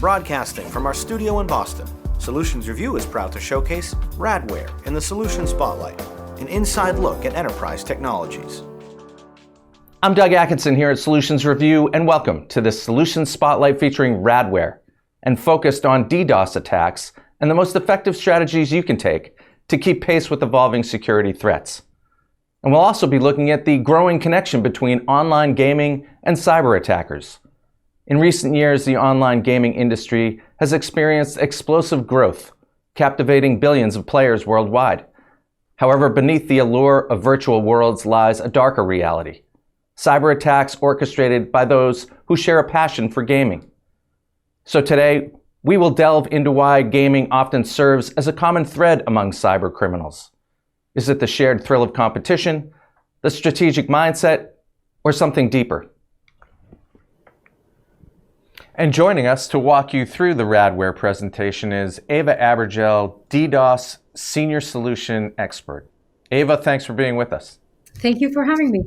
Broadcasting from our studio in Boston, Solutions Review is proud to showcase Radware in the Solution Spotlight, an inside look at enterprise technologies. I'm Doug Atkinson here at Solutions Review, and welcome to this Solutions Spotlight featuring Radware and focused on DDoS attacks and the most effective strategies you can take to keep pace with evolving security threats. And we'll also be looking at the growing connection between online gaming and cyber attackers. In recent years, the online gaming industry has experienced explosive growth, captivating billions of players worldwide. However, beneath the allure of virtual worlds lies a darker reality: cyber attacks orchestrated by those who share a passion for gaming. So today, we will delve into why gaming often serves as a common thread among cyber criminals. Is it the shared thrill of competition, the strategic mindset, or something deeper? And joining us to walk you through the Radware presentation is Ava Abergel, DDoS Senior Solution Expert. Ava, thanks for being with us. Thank you for having me.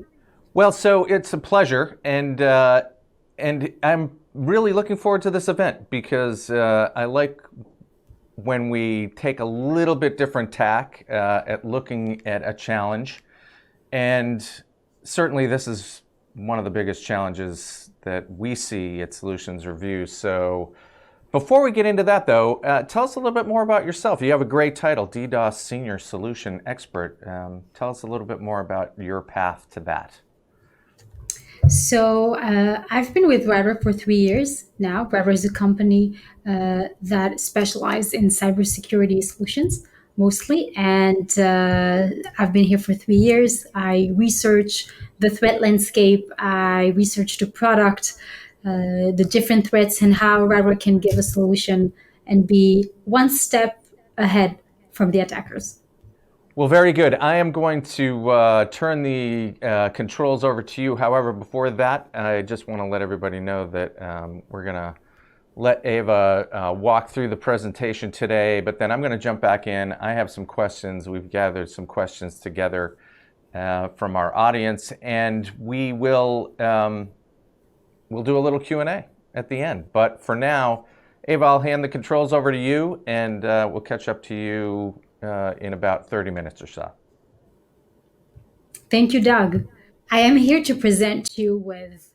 Well, so it's a pleasure, and I'm really looking forward to this event because I like when we take a little bit different tack at looking at a challenge, and certainly this is one of the biggest challenges that we see at Solutions Review. So before we get into that, though, tell us a little bit more about yourself. You have a great title, DDoS Senior Solution Expert. Tell us a little bit more about your path to that. So I've been with Radware for 3 years now. Radware is a company that specializes in cybersecurity solutions mostly, and I've been here for 3 years. I research the threat landscape, I research the product, the different threats, and how Radware can give a solution and be one step ahead from the attackers. Well, very good. I am going to turn the controls over to you. However, before that, I just want to let everybody know that we're going to let Ava walk through the presentation today, but then I'm going to jump back in. I have some questions. We've gathered some questions together from our audience, and we'll do a little Q&A at the end. But for now, Ava, I'll hand the controls over to you, and we'll catch up to you in about 30 minutes or so. Thank you, Doug. I am here to present you with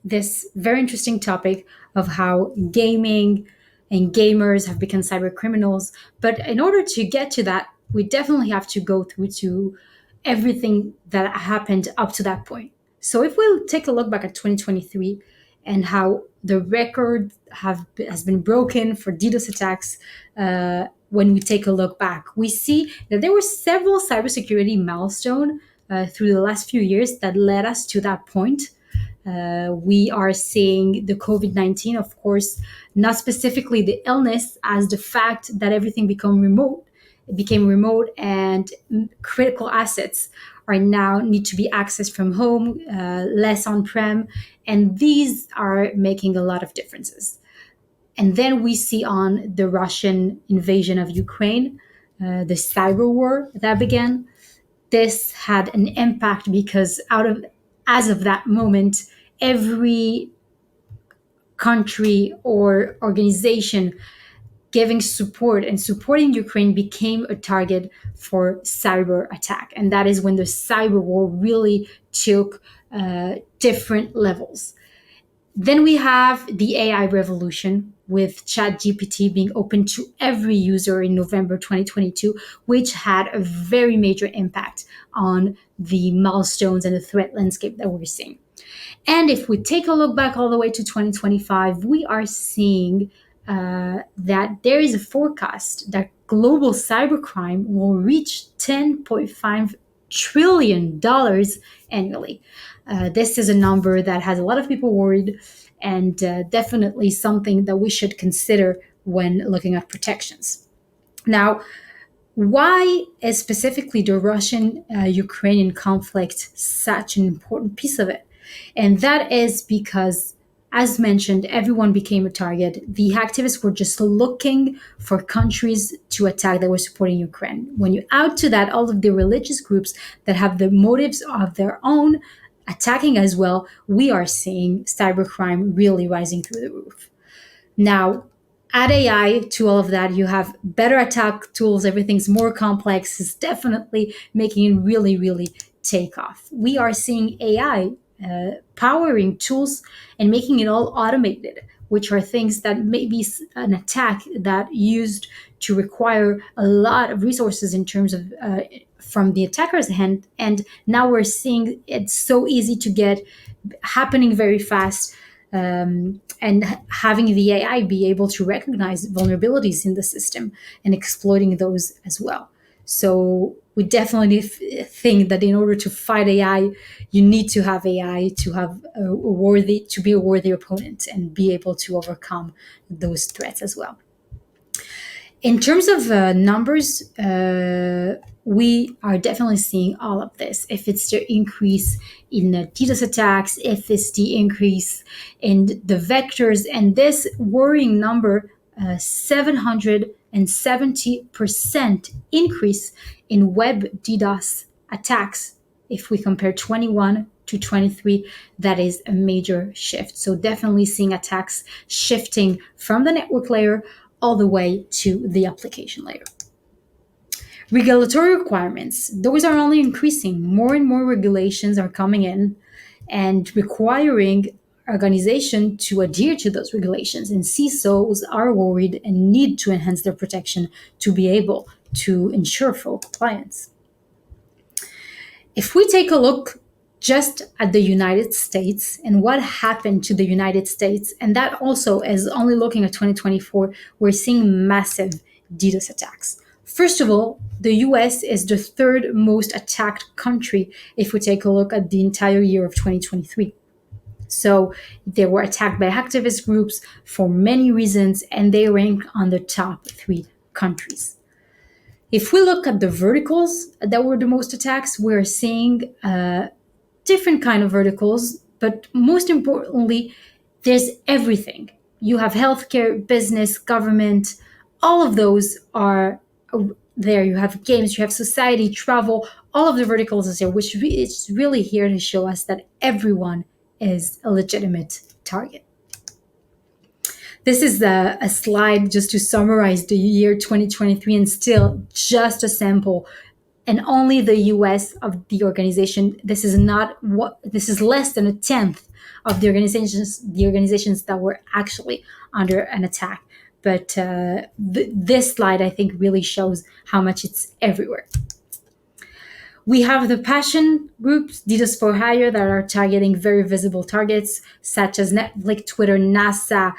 this very interesting topic of how gaming and gamers have become cyber criminals. But in order to get to that, we definitely have to go through to everything that happened up to that point. So if we'll take a look back at 2023 and how the record has been broken for DDoS attacks, when we take a look back, we see that there were several cybersecurity milestones through the last few years that led us to that point. We are seeing the COVID-19, of course, not specifically the illness, as the fact that everything became remote, and critical assets are now need to be accessed from home, less on-prem, and these are making a lot of differences. And then we see on the Russian invasion of Ukraine, the cyber war that began. This had an impact because as of that moment, every country or organization giving support and supporting Ukraine became a target for cyber attack. And that is when the cyber war really took different levels. Then we have the AI revolution with ChatGPT being open to every user in November 2022, which had a very major impact on the milestones and the threat landscape that we're seeing. And if we take a look back all the way to 2025, we are seeing that there is a forecast that global cybercrime will reach $10.5 trillion annually. This is a number that has a lot of people worried, and definitely something that we should consider when looking at protections. Now, why is specifically the Russian-Ukrainian conflict such an important piece of it? And that is because, as mentioned, everyone became a target. The activists were just looking for countries to attack that were supporting Ukraine. When you add to that all of the religious groups that have the motives of their own attacking as well, we are seeing cybercrime really rising through the roof. Now, add AI to all of that, you have better attack tools, everything's more complex, it's definitely making it really, really take off. We are seeing AI powering tools and making it all automated, which are things that maybe an attack that used to require a lot of resources in terms of from the attacker's hand. And now we're seeing it's so easy to get, happening very fast, and having the AI be able to recognize vulnerabilities in the system and exploiting those as well. So we definitely think that in order to fight AI, you need to have AI to have to be a worthy opponent and be able to overcome those threats as well. In terms of numbers, we are definitely seeing all of this. If it's the increase in DDoS attacks, if it's the increase in the vectors, and this worrying number, 770% increase in web DDoS attacks. If we compare 21 to 23, that is a major shift. So definitely seeing attacks shifting from the network layer all the way to the application layer. Regulatory requirements, those are only increasing. More and more regulations are coming in and requiring organizations to adhere to those regulations. And CISOs are worried and need to enhance their protection to be able to ensure full compliance. If we take a look just at the United States and what happened to the United States, and that also is only looking at 2024, we're seeing massive DDoS attacks. First of all, the US is the third most attacked country if we take a look at the entire year of 2023. So they were attacked by activist groups for many reasons, and they rank on the top 3 countries. If we look at the verticals that were the most attacks, we're seeing different kind of verticals, but most importantly, there's everything. You have healthcare, business, government, all of those are there. You have games, you have society, travel, all of the verticals is there, which is really here to show us that everyone is a legitimate target. This is a slide just to summarize the year 2023, and still just a sample, and only the US of the organization. This is less than a tenth of the organizations that were actually under an attack. But this slide, I think, really shows how much it's everywhere. We have the passion groups, DDoS for hire, that are targeting very visible targets such as Netflix, Twitter, NASA,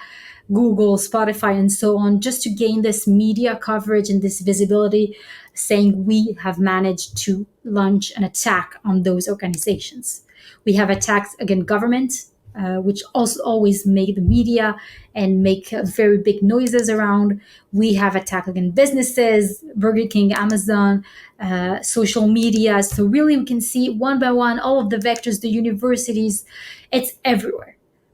Google, Spotify, and so on, just to gain this media coverage and this visibility, saying we have managed to launch an attack on those organizations. We have attacks against government, which also always make the media and make very big noises around. We have attacks against businesses, Burger King, Amazon, social media. So really we can see one by one all of the vectors, the universities, it's everywhere.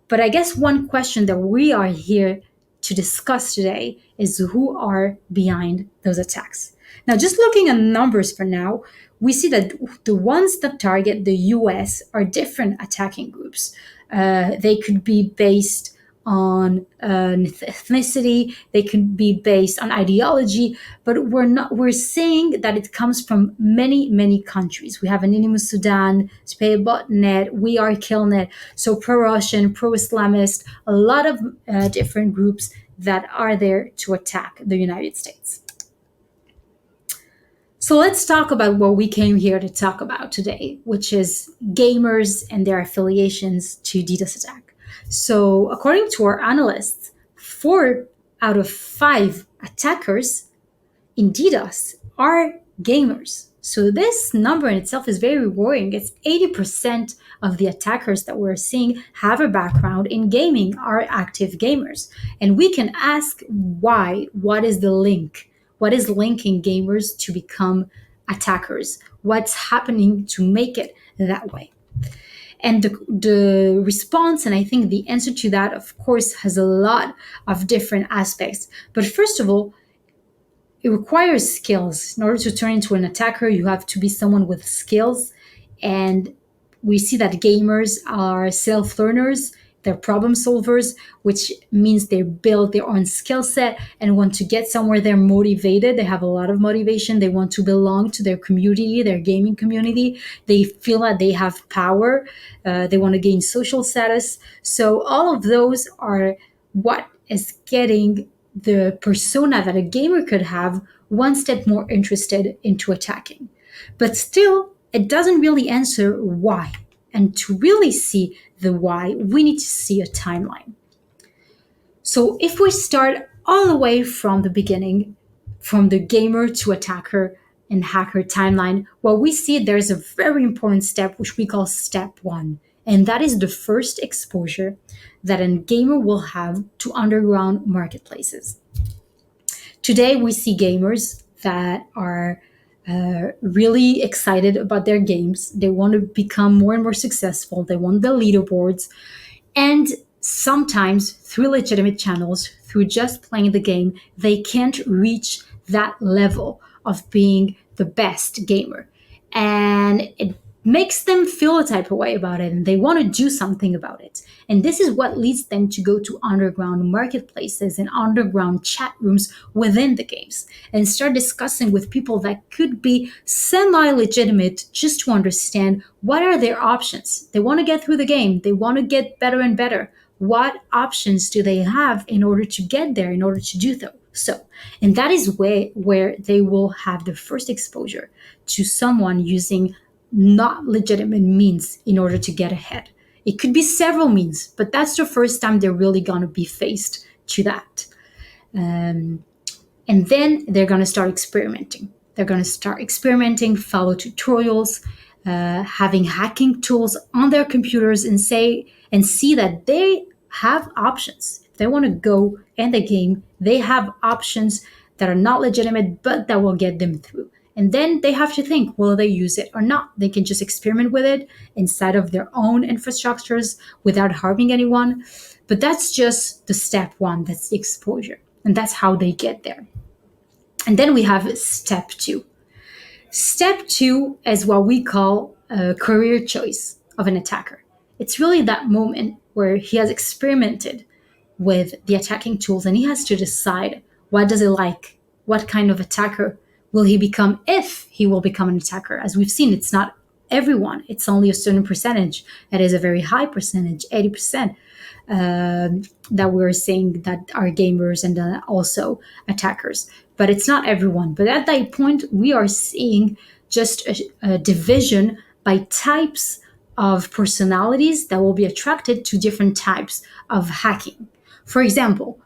But I guess one question that we are here to discuss today is who are behind those attacks. Now, just looking at numbers for now, we see that the ones that target the US are different attacking groups. They could be based on ethnicity, they could be based on ideology, but we're seeing that it comes from many countries. We have Anonymous Sudan, Spay.net, We Are Killnet, so pro-Russian, pro-Islamist, a lot of different groups that are there to attack the United States. So let's talk about what we came here to talk about today, which is gamers and their affiliations to DDoS attack. So according to our analysts, 4 out of 5 attackers in DDoS are gamers. So this number in itself is very worrying. It's 80% of the attackers that we're seeing have a background in gaming, are active gamers. And we can ask why. What is the link? What is linking gamers to become attackers? What's happening to make it that way? And the response, and I think the answer to that, of course, has a lot of different aspects. But first of all, it requires skills. In order to turn into an attacker, you have to be someone with skills. And we see that gamers are self-learners. They're problem solvers, which means they build their own skill set and want to get somewhere. They're motivated. They have a lot of motivation. They want to belong to their community, their gaming community. They feel that they have power. They want to gain social status. So all of those are what is getting the persona that a gamer could have one step more interested into attacking. But still, it doesn't really answer why. And to really see the why, we need to see a timeline. So if we start all the way from the beginning, from the gamer to attacker and hacker timeline, well, we see there's a very important step, which we call step one. And that is the first exposure that a gamer will have to underground marketplaces. Today, we see gamers that are really excited about their games. They want to become more and more successful. They want the leaderboards. And sometimes through legitimate channels, through just playing the game, they can't reach that level of being the best gamer. And it makes them feel a type of way about it, and they want to do something about it. And this is what leads them to go to underground marketplaces and underground chat rooms within the games and start discussing with people that could be semi-legitimate, just to understand what are their options. They want to get through the game. They want to get better and better. What options do they have in order to get there, in order to do so? And that is where they will have the first exposure to someone using not legitimate means in order to get ahead. It could be several means, but that's the first time they're really going to be faced to that. And then they're going to start experimenting. They're going to start experimenting, follow tutorials, having hacking tools on their computers, and see that they have options. If they want to go in the game, they have options that are not legitimate, but that will get them through. And then they have to think, will they use it or not? They can just experiment with it inside of their own infrastructures without harming anyone. But that's just the step one, that's the exposure. And that's how they get there. And then we have step two. Step two is what we call a career choice of an attacker. It's really that moment where he has experimented with the attacking tools and he has to decide what does he like, what kind of attacker will he become if he will become an attacker. As we've seen, it's not everyone. It's only a certain percentage. It is a very high percentage, 80%, that we're saying that are gamers and also attackers. But it's not everyone. But at that point, we are seeing just a division by types of personalities that will be attracted to different types of hacking. For example,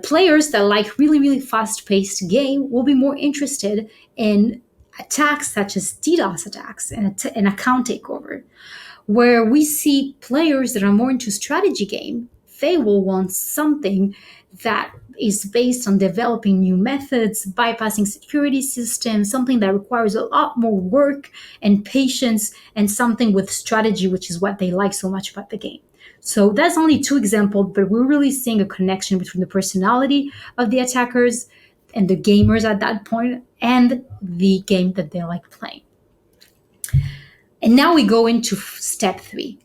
players that like really, really fast-paced game will be more interested in attacks such as DDoS attacks and account takeover. Where we see players that are more into strategy game, they will want something that is based on developing new methods, bypassing security systems, something that requires a lot more work and patience, and something with strategy, which is what they like so much about the game. So that's only two examples, but we're really seeing a connection between the personality of the attackers and the gamers at that point and the game that they like playing. And now we go into step three.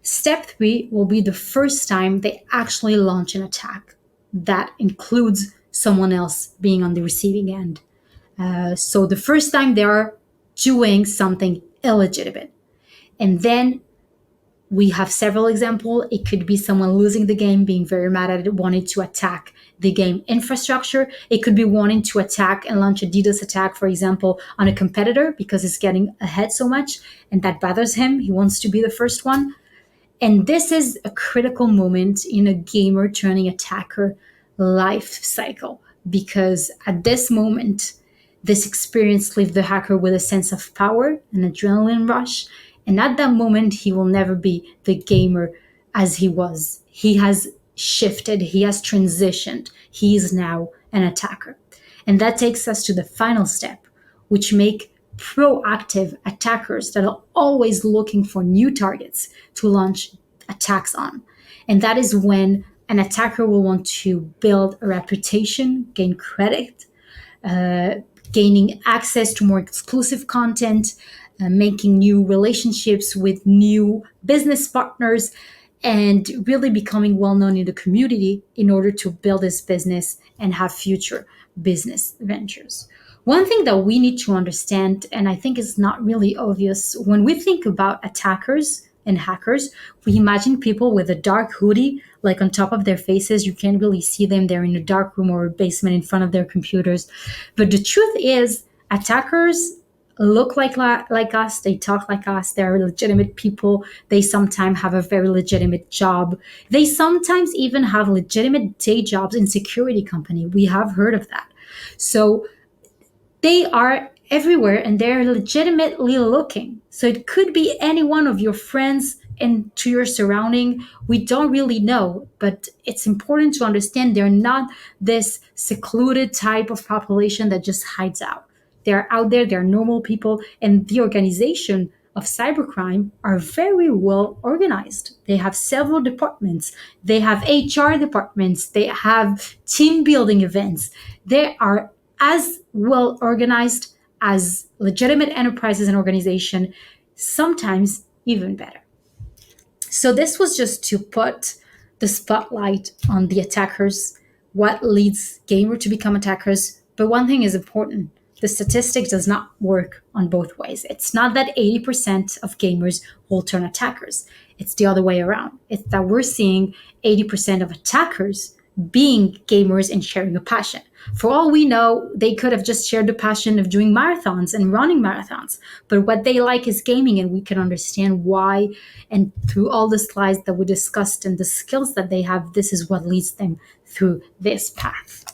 Step three will be the first time they actually launch an attack that includes someone else being on the receiving end. So the first time they are doing something illegitimate. And then we have several examples. It could be someone losing the game, being very mad at it, wanting to attack the game infrastructure. It could be wanting to attack and launch a DDoS attack, for example, on a competitor because it's getting ahead so much and that bothers him. He wants to be the first one. And this is a critical moment in a gamer turning attacker life cycle, because at this moment, this experience leaves the hacker with a sense of power, an adrenaline rush. And at that moment, he will never be the gamer as he was. He has shifted, he has transitioned. He is now an attacker. And that takes us to the final step, which make proactive attackers that are always looking for new targets to launch attacks on. And that is when an attacker will want to build a reputation, gain credit, gaining access to more exclusive content, making new relationships with new business partners, and really becoming well known in the community in order to build his business and have future business ventures. One thing that we need to understand, and I think is not really obvious, when we think about attackers and hackers, we imagine people with a dark hoodie, like on top of their faces. You can't really see them. They're in a dark room or a basement in front of their computers. But the truth is, attackers look like us. They talk like us. They're legitimate people. They sometimes have a very legitimate job. They sometimes even have legitimate day jobs in security company. We have heard of that. So they are everywhere and they're legitimately looking. So it could be any one of your friends and to your surrounding. We don't really know, but it's important to understand they're not this secluded type of population that just hides out. They're out there, they're normal people, and the organization of cybercrime are very well organized. They have several departments. They have HR departments. They have team building events. They are as well organized as legitimate enterprises and organizations, sometimes even better. So this was just to put the spotlight on the attackers, what leads gamers to become attackers. But one thing is important. The statistic does not work on both ways. It's not that 80% of gamers will turn attackers. It's the other way around. It's that we're seeing 80% of attackers being gamers and sharing a passion. For all we know, they could have just shared the passion of doing marathons and running marathons. But what they like is gaming, and we can understand why. And through all the slides that we discussed and the skills that they have, this is what leads them through this path.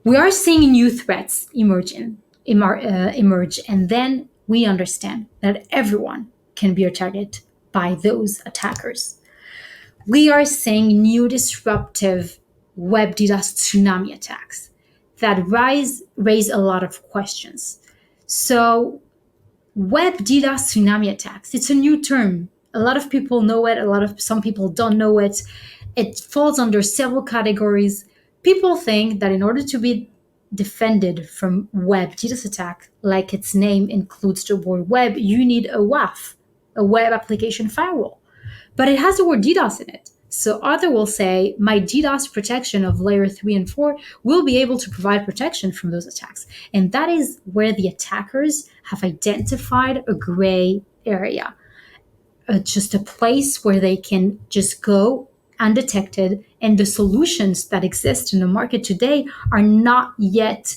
We are seeing new threats emerge, and then we understand that everyone can be targeted by those attackers. We are seeing new disruptive web DDoS tsunami attacks that raise a lot of questions. So web DDoS tsunami attacks, it's a new term. A lot of people know it, some people don't know it. It falls under several categories. People think that in order to be defended from web DDoS attack, like its name includes the word web, you need a WAF, a web application firewall. But it has the word DDoS in it. So others will say, my DDoS protection of layer 3 and 4 will be able to provide protection from those attacks. And that is where the attackers have identified a gray area, just a place where they can just go undetected. And the solutions that exist in the market today are not yet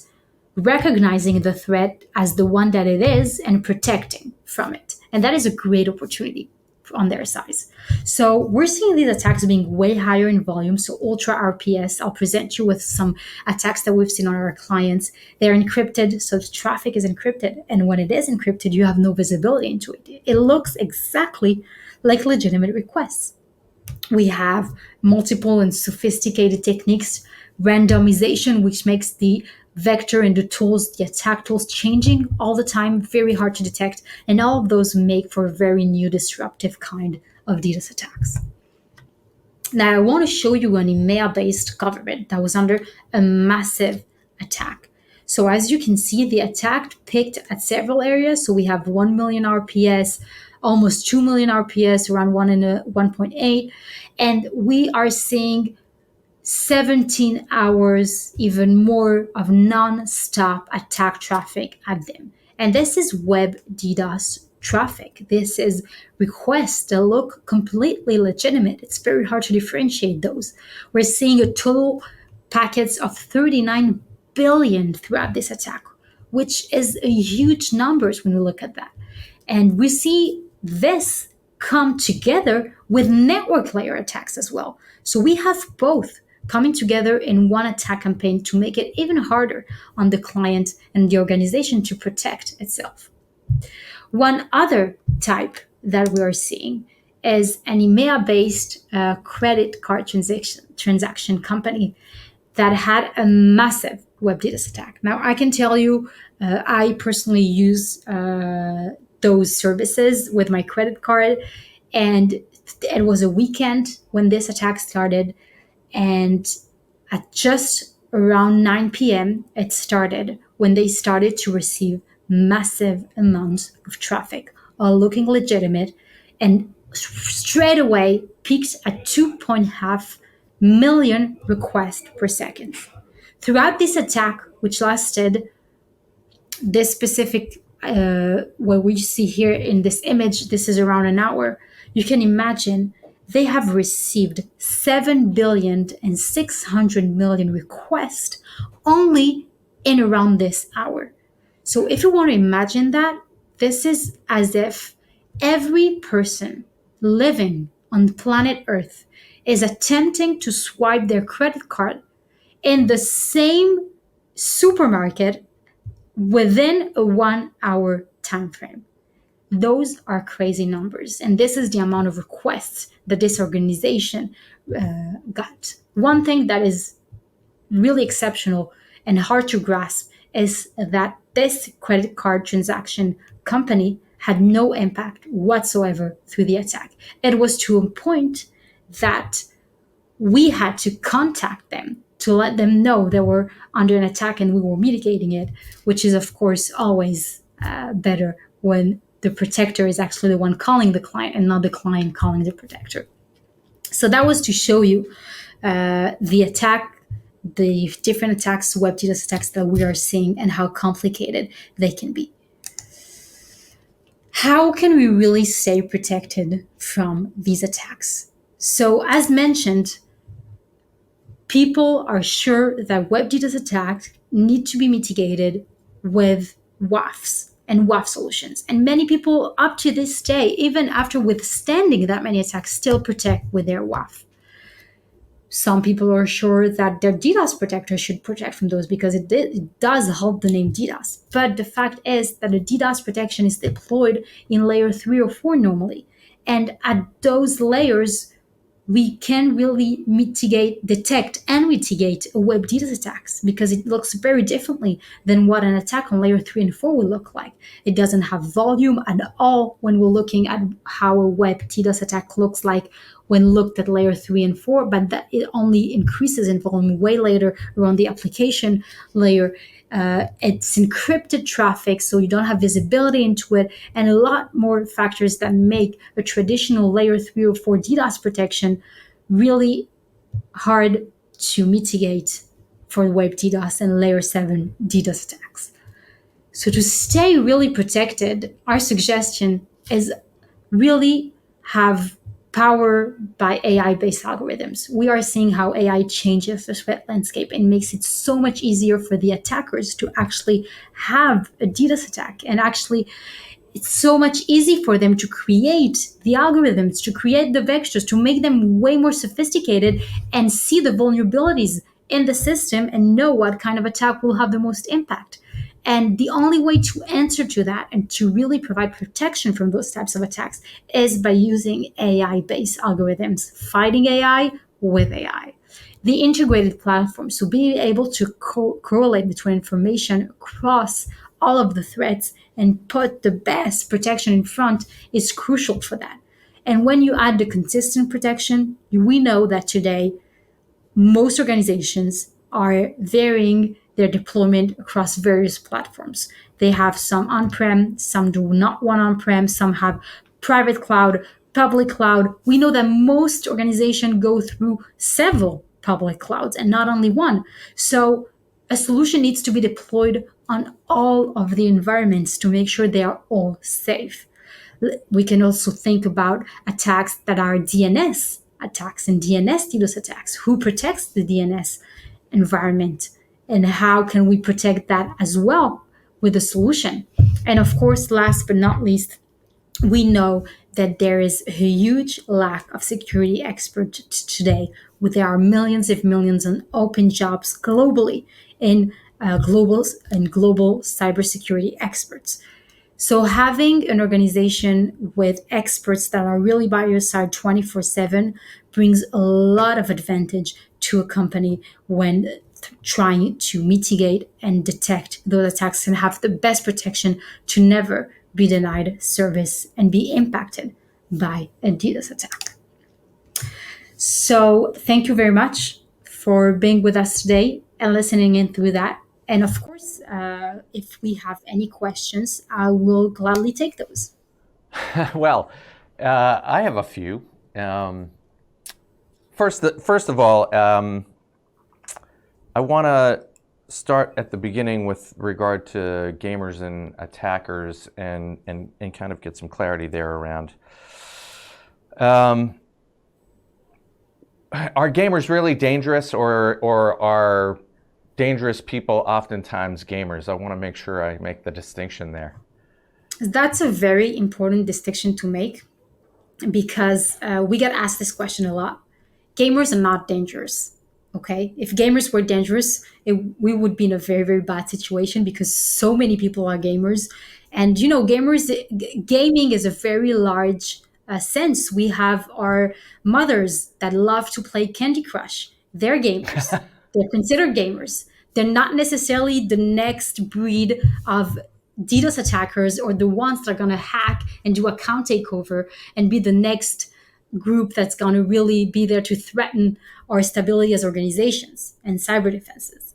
recognizing the threat as the one that it is and protecting from it. And that is a great opportunity on their size. So we're seeing these attacks being way higher in volume. So ultra RPS, I'll present you with some attacks that we've seen on our clients. They're encrypted, so the traffic is encrypted. And when it is encrypted, you have no visibility into it. It looks exactly like legitimate requests. We have multiple and sophisticated techniques, randomization, which makes the vector and the tools, the attack tools, changing all the time, very hard to detect. And all of those make for a very new disruptive kind of DDoS attacks. Now, I want to show you an EMEA-based government that was under a massive attack. So as you can see, the attack picked at several areas. So we have 1 million RPS, almost 2 million RPS, around 1.8. And we are seeing 17 hours, even more, of non-stop attack traffic at them. And this is web DDoS traffic. This is requests that look completely legitimate. It's very hard to differentiate those. We're seeing a total packets of 39 billion throughout this attack, which is a huge numbers when we look at that. And we see this come together with network layer attacks as well. So we have both coming together in one attack campaign to make it even harder on the client and the organization to protect itself. One other type that we are seeing is an EMEA-based credit card transaction company that had a massive web DDoS attack. Now, I can tell you, I personally use those services with my credit card, and it was a weekend when this attack started. And at just around 9 p.m., it started when they started to receive massive amounts of traffic, all looking legitimate. And straight away peaked at 2.5 million requests per second. Throughout this attack, which lasted this specific, what we see here in this image, this is around an hour, you can imagine they have received 7 billion and 600 million requests only in around this hour. So if you want to imagine that, this is as if every person living on planet Earth is attempting to swipe their credit card in the same supermarket within a 1 hour time frame. Those are crazy numbers. And this is the amount of requests that this organization got. One thing that is really exceptional and hard to grasp is that this credit card transaction company had no impact whatsoever through the attack. It was to a point that we had to contact them to let them know they were under an attack and we were mitigating it, which is, of course, always better when the protector is actually the one calling the client and not the client calling the protector. So that was to show you the attack, the different attacks, web DDoS attacks that we are seeing and how complicated they can be. How can we really stay protected from these attacks? So as mentioned, people are sure that web DDoS attacks need to be mitigated with WAFs and WAF solutions. And many people up to this day, even after withstanding that many attacks, still protect with their WAF. Some people are sure that their DDoS protector should protect from those because it does help the name DDoS. But the fact is that the DDoS protection is deployed in layer 3 or 4 normally. And at those layers, we can really detect and mitigate a web DDoS attacks because it looks very differently than what an attack on layer 3 and 4 will look like. It doesn't have volume at all when we're looking at how a web DDoS attack looks like when looked at layer 3 and 4, but that it only increases in volume way later around the application layer. It's encrypted traffic, so you don't have visibility into it, and a lot more factors that make a traditional layer 3 or 4 DDoS protection really hard to mitigate for web DDoS and layer 7 DDoS attacks. So to stay really protected, our suggestion is really have power by AI-based algorithms. We are seeing how AI changes the threat landscape and makes it so much easier for the attackers to actually have a DDoS attack. And actually, it's so much easy for them to create the algorithms, to create the vectors, to make them way more sophisticated and see the vulnerabilities in the system and know what kind of attack will have the most impact. And the only way to answer to that and to really provide protection from those types of attacks is by using AI-based algorithms, fighting AI with AI. The integrated platform, so being able to correlate between information across all of the threats and put the best protection in front is crucial for that. And when you add the consistent protection, we know that today most organizations are varying their deployment across various platforms. They have some on-prem, some do not want on-prem, some have private cloud, public cloud. We know that most organizations go through several public clouds and not only one. So a solution needs to be deployed on all of the environments to make sure they are all safe. We can also think about attacks that are DNS attacks and DNS DDoS attacks. Who protects the DNS environment? And how can we protect that as well with a solution? And of course, last but not least, we know that there is a huge lack of security experts today. There are millions of open jobs globally in global cybersecurity experts. So having an organization with experts that are really by your side 24/7 brings a lot of advantage to a company when trying to mitigate and detect those attacks and have the best protection to never be denied service and be impacted by a DDoS attack. So thank you very much for being with us today and listening in through that. And of course, if we have any questions, I will gladly take those. Well, I have a few. First of all, I want to start at the beginning with regard to gamers and attackers and kind of get some clarity there around. Are gamers really dangerous, or are dangerous people oftentimes gamers? I want to make sure I make the distinction there. That's a very important distinction to make because we get asked this question a lot. Gamers are not dangerous. Okay, if gamers were dangerous, we would be in a very, very bad situation because so many people are gamers. And gaming is a very large sense. We have our mothers that love to play Candy Crush. They're gamers. They're considered gamers. They're not necessarily the next breed of DDoS attackers or the ones that are going to hack and do account takeover and be the next group that's going to really be there to threaten our stability as organizations and cyber defenses.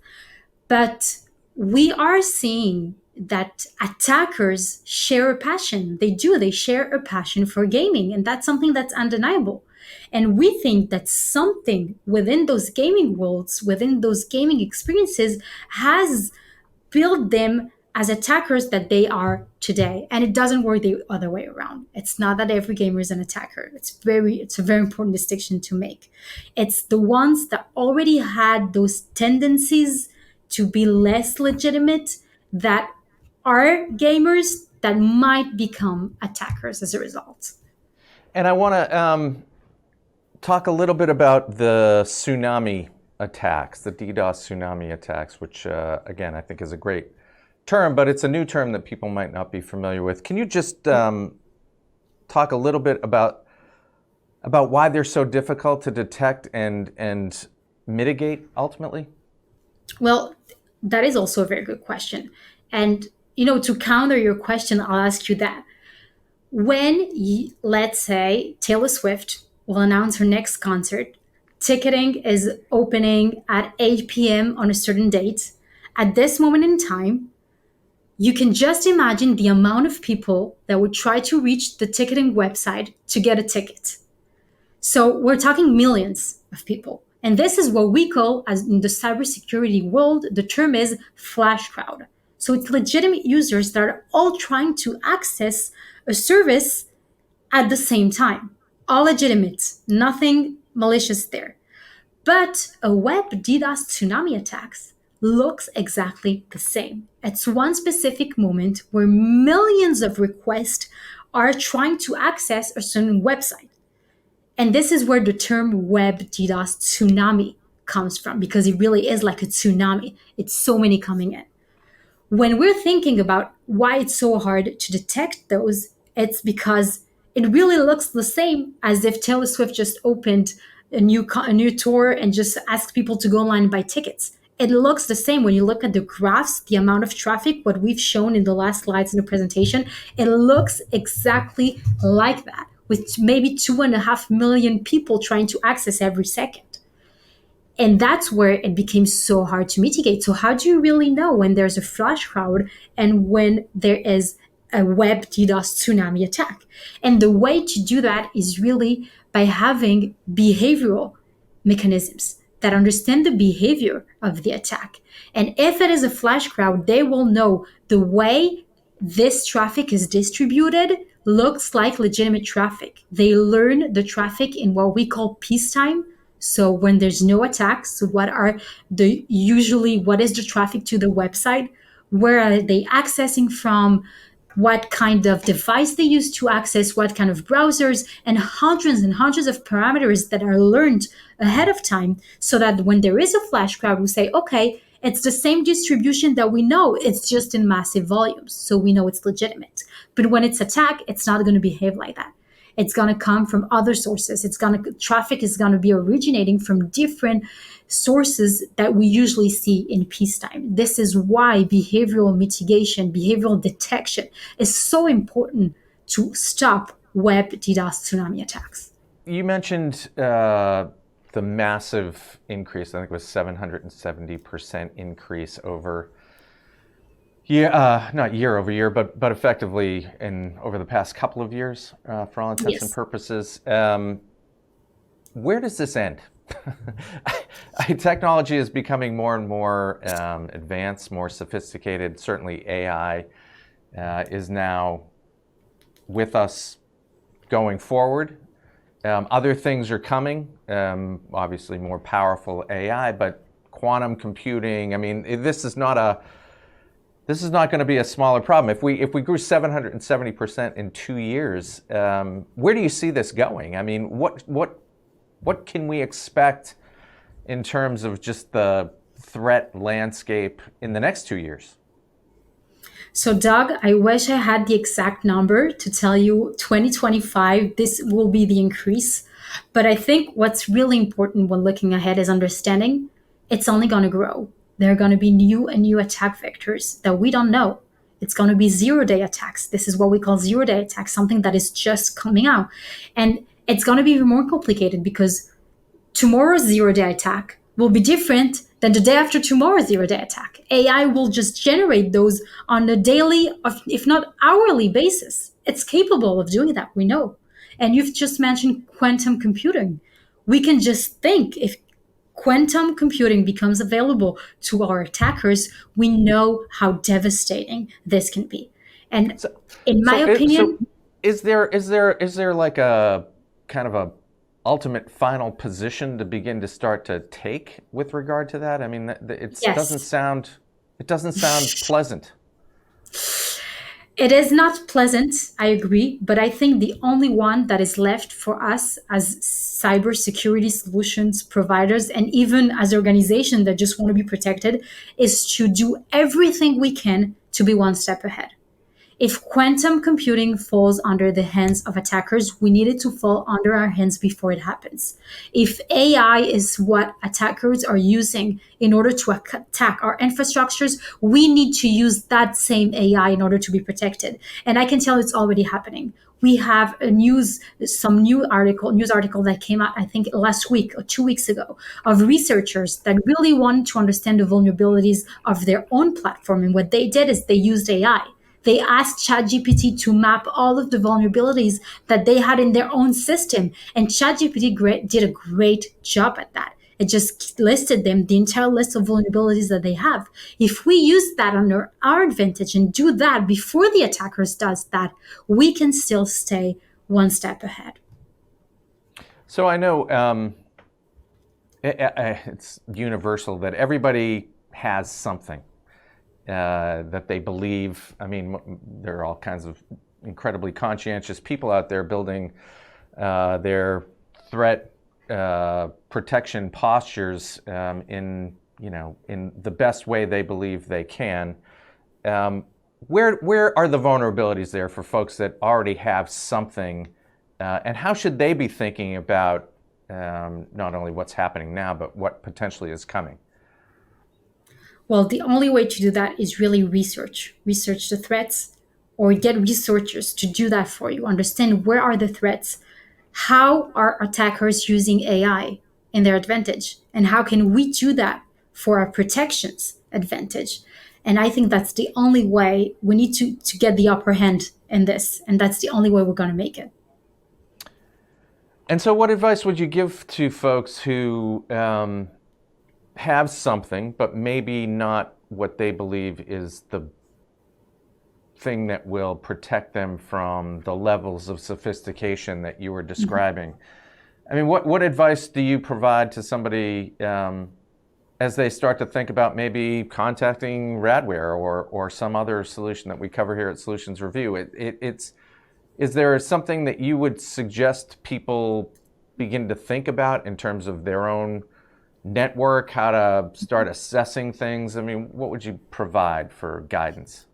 But we are seeing that attackers share a passion. They do. They share a passion for gaming, and that's something that's undeniable. And we think that something within those gaming worlds, within those gaming experiences, has built them as attackers that they are today. And it doesn't work the other way around. It's not that every gamer is an attacker. It's a very important distinction to make. It's the ones that already had those tendencies to be less legitimate that are gamers that might become attackers as a result. And I want to talk a little bit about the Tsunami attacks, the DDoS Tsunami attacks, which again, I think is a great term, but it's a new term that people might not be familiar with. Can you just talk a little bit about why they're so difficult to detect and mitigate ultimately? Well, that is also a very good question. And, to counter your question, I'll ask you that. When, let's say, Taylor Swift will announce her next concert, ticketing is opening at 8 p.m. on a certain date. At this moment in time, you can just imagine the amount of people that would try to reach the ticketing website to get a ticket. So we're talking millions of people. And this is what we call, as in the cybersecurity world, the term is flash crowd. So it's legitimate users that are all trying to access a service at the same time. All legitimate, nothing malicious there. But a web DDoS Tsunami attacks looks exactly the same. It's one specific moment where millions of requests are trying to access a certain website. And this is where the term web DDoS tsunami comes from, because it really is like a tsunami. It's so many coming in. When we're thinking about why it's so hard to detect those, it's because it really looks the same as if Taylor Swift just opened a new tour and just asked people to go online and buy tickets. It looks the same when you look at the graphs, the amount of traffic, what we've shown in the last slides in the presentation. It looks exactly like that, with maybe 2.5 million people trying to access every second. And that's where it became so hard to mitigate. So how do you really know when there's a flash crowd and when there is a web DDoS tsunami attack? And the way to do that is really by having behavioral mechanisms that understand the behavior of the attack. And if it is a flash crowd, they will know the way this traffic is distributed looks like legitimate traffic. They learn the traffic in what we call peacetime. So when there's no attacks, what is the traffic to the website? Where are they accessing from? What kind of device they use to access, what kind of browsers, and hundreds of parameters that are learned ahead of time, so that when there is a flash crowd, we say, okay, it's the same distribution that we know, it's just in massive volumes, so we know it's legitimate. But when it's attacked, it's not going to behave like that. It's going to come from other sources. Traffic is going to be originating from different sources that we usually see in peacetime. This is why behavioral mitigation, behavioral detection is so important to stop web DDoS tsunami attacks. You mentioned the massive increase, I think it was 770% increase over Yeah, not year over year, but effectively in over the past couple of years, for all intents and Yes. purposes. Where does this end? Technology is becoming more and more advanced, more sophisticated. Certainly, AI is now with us going forward. Other things are coming, obviously more powerful AI, but quantum computing. I mean, this is not going to be a smaller problem. If we grew 770% in 2 years, where do you see this going? I mean, what can we expect in terms of just the threat landscape in the next 2 years? So, Doug, I wish I had the exact number to tell you 2025, this will be the increase. But I think what's really important when looking ahead is understanding it's only going to grow. There are going to be new and new attack vectors that we don't know. It's going to be 0 day attacks. This is what we call 0 day attacks, something that is just coming out. And it's going to be even more complicated because tomorrow's 0 day attack will be different than the day after tomorrow's 0 day attack. AI will just generate those on a daily, if not hourly basis. It's capable of doing that, we know. And you've just mentioned quantum computing. We can just think if quantum computing becomes available to our attackers, we know how devastating this can be. And So, in my so opinion, is there like a kind of a ultimate final position to begin to start to take with regard to that? I mean, it doesn't yes. sound pleasant. It is not pleasant, I agree, but I think the only one that is left for us as cybersecurity solutions providers and even as organizations that just want to be protected is to do everything we can to be one step ahead. If quantum computing falls under the hands of attackers, we need it to fall under our hands before it happens. If AI is what attackers are using in order to attack our infrastructures, we need to use that same AI in order to be protected. And I can tell it's already happening. We have some news article that came out, I think last week or 2 weeks ago, of researchers that really wanted to understand the vulnerabilities of their own platform. And what they did is they used AI. They asked ChatGPT to map all of the vulnerabilities that they had in their own system. And ChatGPT did a great job at that. It just listed them, the entire list of vulnerabilities that they have. If we use that under our advantage and do that before the attackers does that, we can still stay one step ahead. So I know it's universal that everybody has something that they believe. I mean, there are all kinds of incredibly conscientious people out there building their threat protection postures in the best way they believe they can. Where are the vulnerabilities there for folks that already have something, and how should they be thinking about not only what's happening now, but what potentially is coming? Well, the only way to do that is really research the threats, or get researchers to do that for you. Understand where are the threats, how are attackers using AI in their advantage, and how can we do that for our protections advantage. And I think that's the only way we need to get the upper hand in this, and that's the only way we're going to make it. And so what advice would you give to folks who have something, but maybe not what they believe is the thing that will protect them from the levels of sophistication that you were describing? I mean, what advice do you provide to somebody as they start to think about maybe contacting Radware or some other solution that we cover here at Solutions Review? Is there something that you would suggest people begin to think about in terms of their own network, how to start assessing things? I mean, what would you provide for guidance?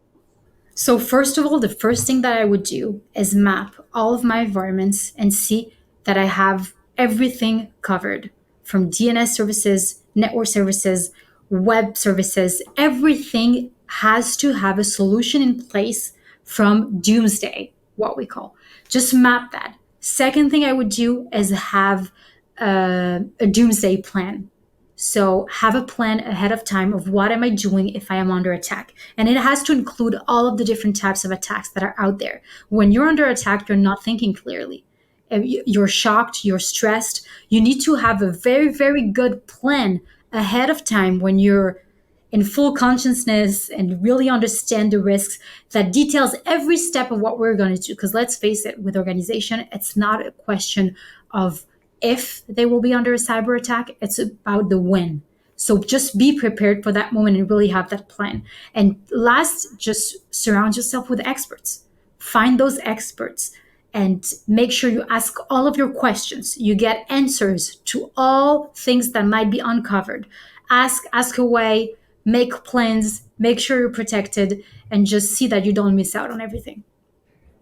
So first of all, the first thing that I would do is map all of my environments and see that I have everything covered, from DNS services, network services, web services. Everything has to have a solution in place from doomsday, what we call. Just map that. Second thing I would do is have a doomsday plan. So have a plan ahead of time of what am I doing if I am under attack. And it has to include all of the different types of attacks that are out there. When you're under attack, you're not thinking clearly. You're shocked, you're stressed. You need to have a very, very good plan ahead of time when you're in full consciousness and really understand the risks that details every step of what we're going to do. Because let's face it, with organization, it's not a question of if they will be under a cyber attack, it's about the when. So just be prepared for that moment and really have that plan. And last, just surround yourself with experts. Find those experts and make sure you ask all of your questions. You get answers to all things that might be uncovered. Ask away, make plans, make sure you're protected, and just see that you don't miss out on everything.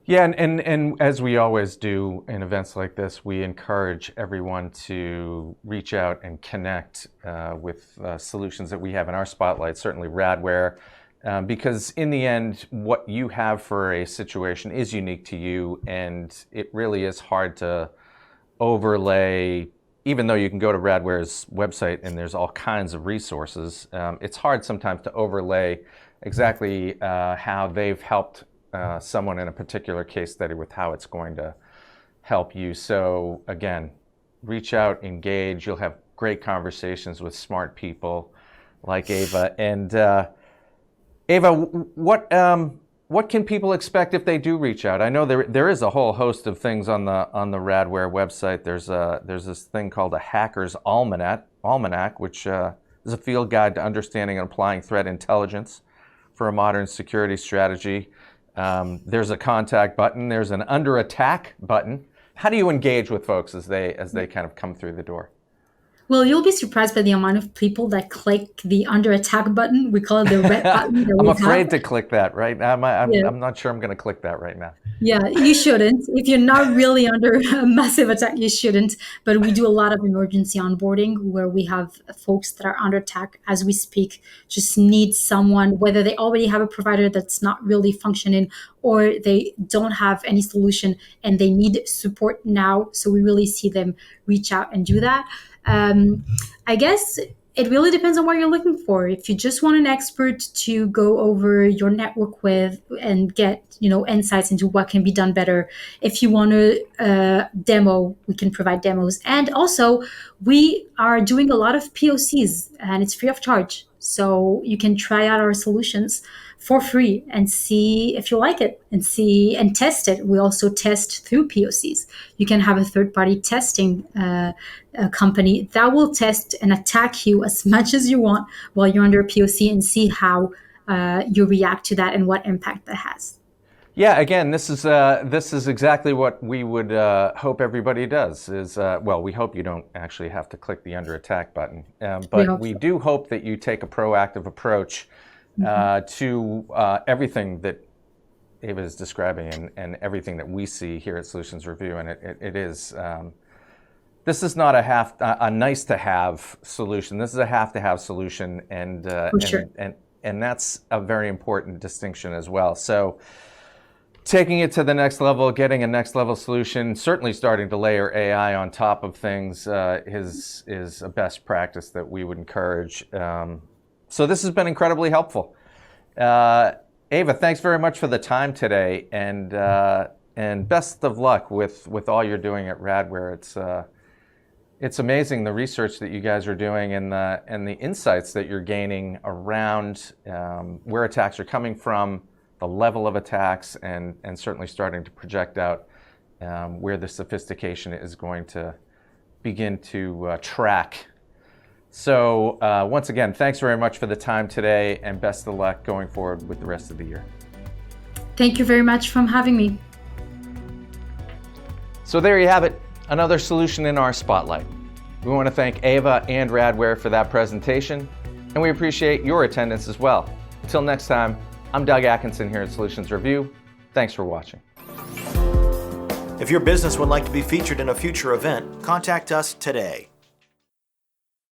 Yeah, and as we always do in events like this, we encourage everyone to reach out and connect with solutions that we have in our spotlight, certainly Radware, because in the end, what you have for a situation is unique to you, and it really is hard to overlay. Even though you can go to Radware's website and there's all kinds of resources, it's hard sometimes to overlay exactly how they've helped someone in a particular case study with how it's going to help you. So again, reach out, engage. You'll have great conversations with smart people like Ava. And Ava, what can people expect if they do reach out? I know there is a whole host of things on the Radware website. There's this thing called a Hacker's Almanac, which is a field guide to understanding and applying threat intelligence for a modern security strategy. There's a contact button. There's an under attack button. How do you engage with folks as they kind of come through the door? Well, you'll be surprised by the amount of people that click the under attack button. We call it the red button. I'm afraid to click that, right? I'm not sure I'm going to click that right now. Yeah, you shouldn't. If you're not really under a massive attack, you shouldn't. But we do a lot of emergency onboarding where we have folks that are under attack as we speak, just need someone, whether they already have a provider that's not really functioning or they don't have any solution and they need support now. So we really see them reach out and do that. I guess it really depends on what you're looking for. If you just want an expert to go over your network with and get, insights into what can be done better. If you want to demo, we can provide demos. And also, we are doing a lot of POCs and it's free of charge. So you can try out our solutions for free and see if you like it and test it. We also test through POCs. You can have a third-party testing company that will test and attack you as much as you want while you're under a POC and see how you react to that and what impact that has. Yeah, again, this is exactly what we would hope everybody does. We hope you don't actually have to click the under attack button, but we do hope that you take a proactive approach to everything that Ava is describing and everything that we see here at Solutions Review, and it is. This is not a nice to have solution. This is a have to have solution, and that's a very important distinction as well. So, taking it to the next level, getting a next level solution, certainly starting to layer AI on top of things is a best practice that we would encourage. So this has been incredibly helpful. Ava, thanks very much for the time today, and best of luck with all you're doing at Radware. It's amazing the research that you guys are doing and the insights that you're gaining around where attacks are coming from, the level of attacks, and certainly starting to project out where the sophistication is going to begin to track. So once again, thanks very much for the time today, and best of luck going forward with the rest of the year. Thank you very much for having me. So there you have it, another solution in our spotlight. We want to thank Ava and Radware for that presentation, and we appreciate your attendance as well. Until next time, I'm Doug Atkinson here at Solutions Review. Thanks for watching. If your business would like to be featured in a future event, contact us today.